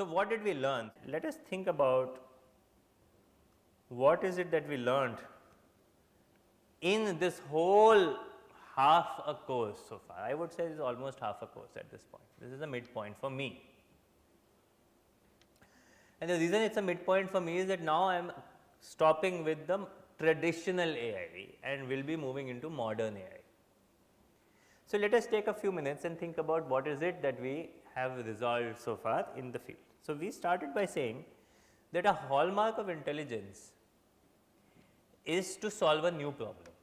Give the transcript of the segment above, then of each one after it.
So, what did we learn? Let us think about what is it that we learned in this whole half a course so far. I would say it is almost half a course at this point. This is the midpoint for me. And the reason it is a midpoint for me is that now I am stopping with the traditional AI and will be moving into modern AI. So, let us take a few minutes and think about what is it that we have resolved so far in the field. So, we started by saying that a hallmark of intelligence is to solve a new problem.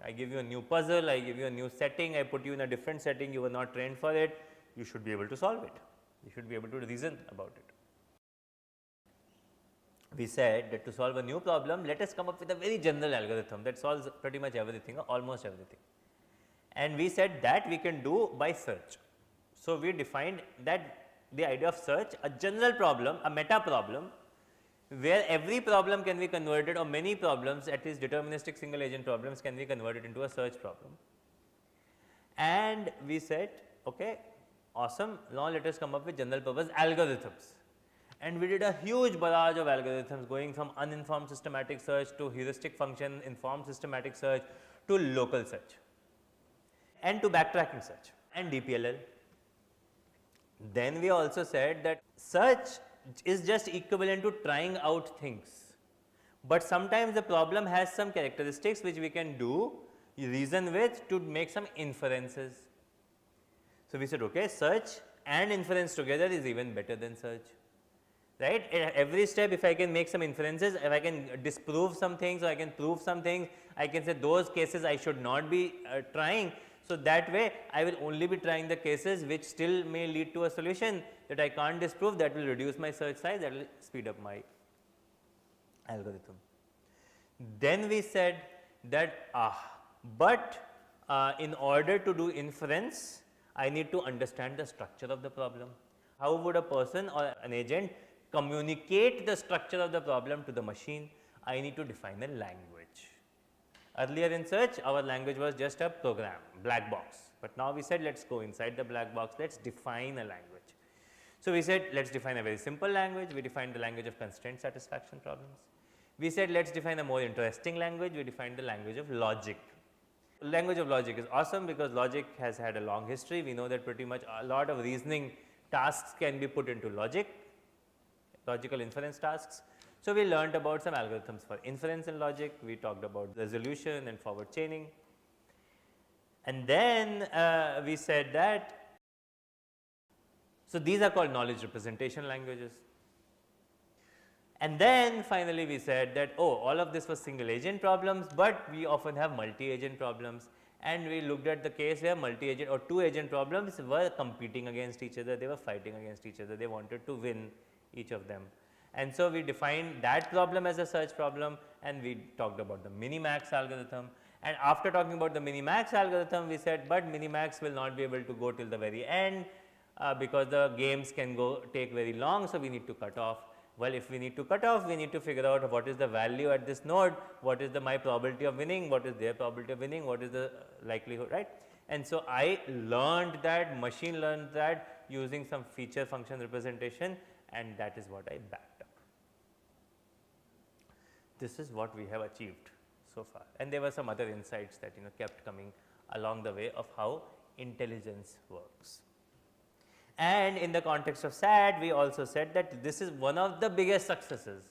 I give you a new puzzle, I give you a new setting, I put you in a different setting, you were not trained for it, you should be able to solve it, you should be able to reason about it. We said that to solve a new problem, let us come up with a very general algorithm that solves pretty much everything or almost everything. And we said that we can do by search. So, we defined that the idea of search, a general problem, a meta problem, where every problem can be converted or many problems, at least deterministic single agent problems, can be converted into a search problem. And we said, okay, awesome, now let us come up with general purpose algorithms. And we did a huge barrage of algorithms going from uninformed systematic search to heuristic function informed systematic search to local search and to backtracking search and DPLL. Then we also said that search is just equivalent to trying out things, but sometimes the problem has some characteristics which we can do reason with to make some inferences. So, we said okay, search and inference together is even better than search, right. At every step if I can make some inferences, if I can disprove some things or I can prove some things, I can say those cases I should not be trying. So, that way I will only be trying the cases which still may lead to a solution that I can't disprove, that will reduce my search size, that will speed up my algorithm. Then we said that in order to do inference, I need to understand the structure of the problem. How would a person or an agent communicate the structure of the problem to the machine? I need to define a language. Earlier in search, our language was just a program, black box, but now we said let us go inside the black box, let us define a language. So, we said let us define a very simple language, we defined the language of constraint satisfaction problems. We said let us define a more interesting language, we defined the language of logic. Language of logic is awesome because logic has had a long history. We know that pretty much a lot of reasoning tasks can be put into logic, logical inference tasks. So, we learned about some algorithms for inference in logic, we talked about resolution and forward chaining, and then we said that, so these are called knowledge representation languages. And then finally, we said that all of this was single agent problems, but we often have multi agent problems, and we looked at the case where multi agent or two agent problems were competing against each other, they were fighting against each other, they wanted to win each of them. And so, we defined that problem as a search problem, and we talked about the minimax algorithm, and after talking about the minimax algorithm, we said, but minimax will not be able to go till the very end because the games can take very long. So, we need to cut off. Well, if we need to cut off, we need to figure out what is the value at this node, what is my probability of winning, what is their probability of winning, what is the likelihood, right. And so, I learned that, machine learned that using some feature function representation, and that is what I backed up. This is what we have achieved so far, and there were some other insights that kept coming along the way of how intelligence works. And in the context of SAT, we also said that this is one of the biggest successes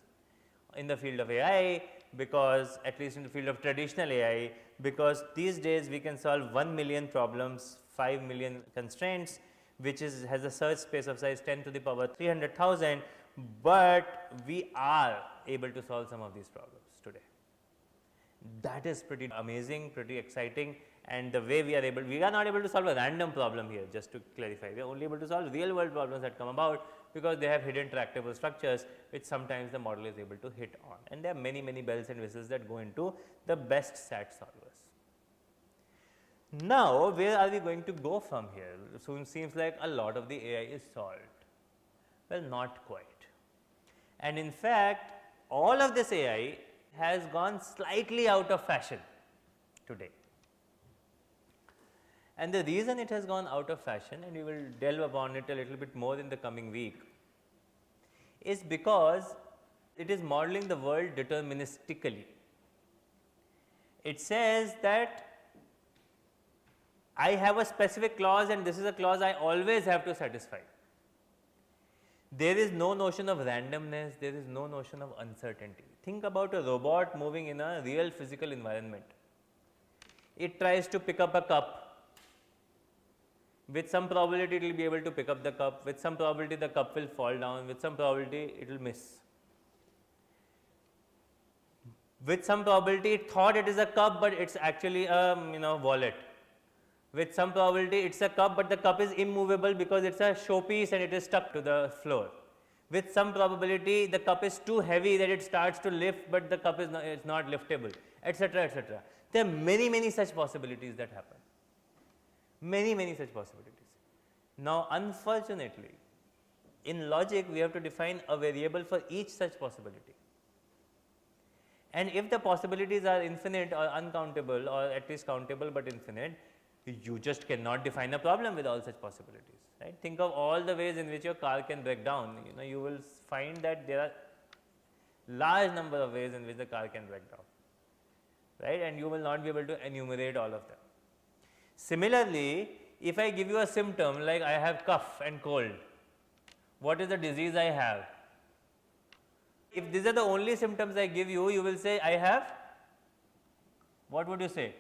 in the field of AI, because at least in the field of traditional AI, because these days we can solve 1 million problems, 5 million constraints, which has a search space of size 10 to the power 300,000, but we are able to solve some of these problems today. That is pretty amazing, pretty exciting, and the way we are not able to solve a random problem here, just to clarify. We are only able to solve real world problems that come about because they have hidden tractable structures which sometimes the model is able to hit on, and there are many bells and whistles that go into the best SAT solvers. Now, where are we going to go from here? So, it seems like a lot of the AI is solved. Well, not quite. And in fact, all of this AI has gone slightly out of fashion today. And the reason it has gone out of fashion, and we will delve upon it a little bit more in the coming week, is because it is modeling the world deterministically. It says that I have a specific clause and this is a clause I always have to satisfy. There is no notion of randomness, there is no notion of uncertainty. Think about a robot moving in a real physical environment. It tries to pick up a cup. With some probability it will be able to pick up the cup, with some probability the cup will fall down, with some probability it will miss. With some probability it thought it is a cup, but it's actually a wallet. With some probability it's a cup, but the cup is immovable because it's a showpiece and it is stuck to the floor. With some probability the cup is too heavy that it starts to lift, but the cup is not liftable, etc., etc. There are many such possibilities that happen. Many such possibilities. Now, unfortunately, in logic we have to define a variable for each such possibility. And if the possibilities are infinite or uncountable, or at least countable but infinite, you just cannot define a problem with all such possibilities, right? Think of all the ways in which your car can break down. You will find that there are large number of ways in which the car can break down, right? And you will not be able to enumerate all of them. Similarly, if I give you a symptom like I have cough and cold, what is the disease I have? If these are the only symptoms I give you, you will say I have, what would you say?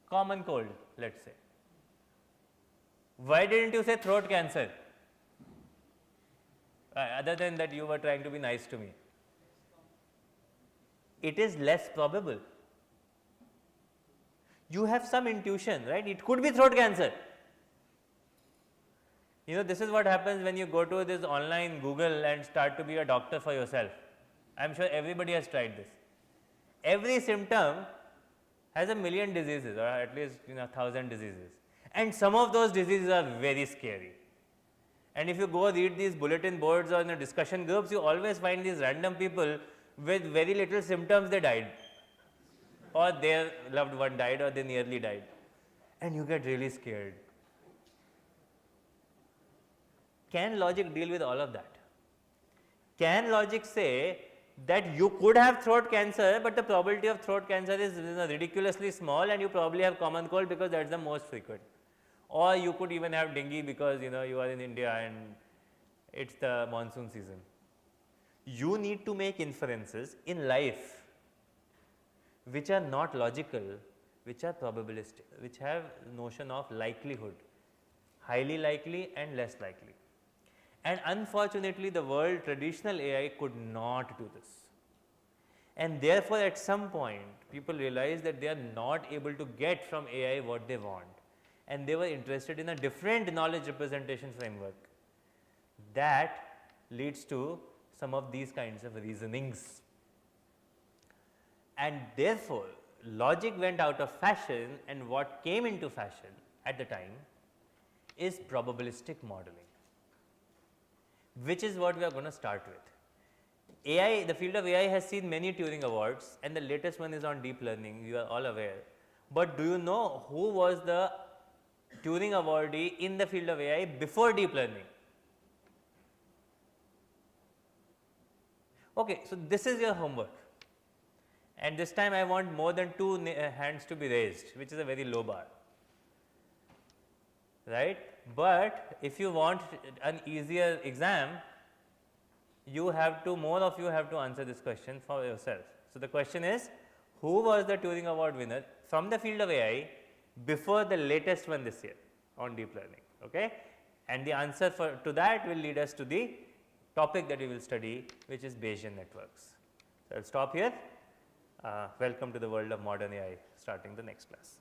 Common cold, let us say. Why didn't you say throat cancer? Other than that you were trying to be nice to me. It is less probable. You have some intuition, right? It could be throat cancer. This is what happens when you go to this online Google and start to be a doctor for yourself. I am sure everybody has tried this. Every symptom has a million diseases, or at least 1,000 diseases, and some of those diseases are very scary. And if you go read these bulletin boards or discussion groups, you always find these random people with very little symptoms, they died, or their loved one died, or they nearly died, and you get really scared. Can logic deal with all of that? Can logic say that you could have throat cancer, but the probability of throat cancer is ridiculously small, and you probably have common cold because that is the most frequent? Or you could even have dengue because you are in India and it's the monsoon season. You need to make inferences in life which are not logical, which are probabilistic, which have notion of likelihood, highly likely and less likely. And unfortunately, the world traditional AI could not do this. And therefore, at some point people realized that they are not able to get from AI what they want, and they were interested in a different knowledge representation framework that leads to some of these kinds of reasonings. And therefore, logic went out of fashion, and what came into fashion at the time is probabilistic modeling, which is what we are going to start with. AI, the field of AI has seen many Turing Awards, and the latest one is on deep learning, you are all aware. But do you know who was the Turing awardee in the field of AI before deep learning? Okay, so this is your homework, and this time I want more than 2 hands to be raised, which is a very low bar, right? But if you want an easier exam, more of you have to answer this question for yourself. So the question is, who was the Turing Award winner from the field of AI before the latest one this year on deep learning? Okay? And the answer to that will lead us to the topic that we will study, which is Bayesian networks. So I will stop here. Welcome to the world of modern AI, starting the next class.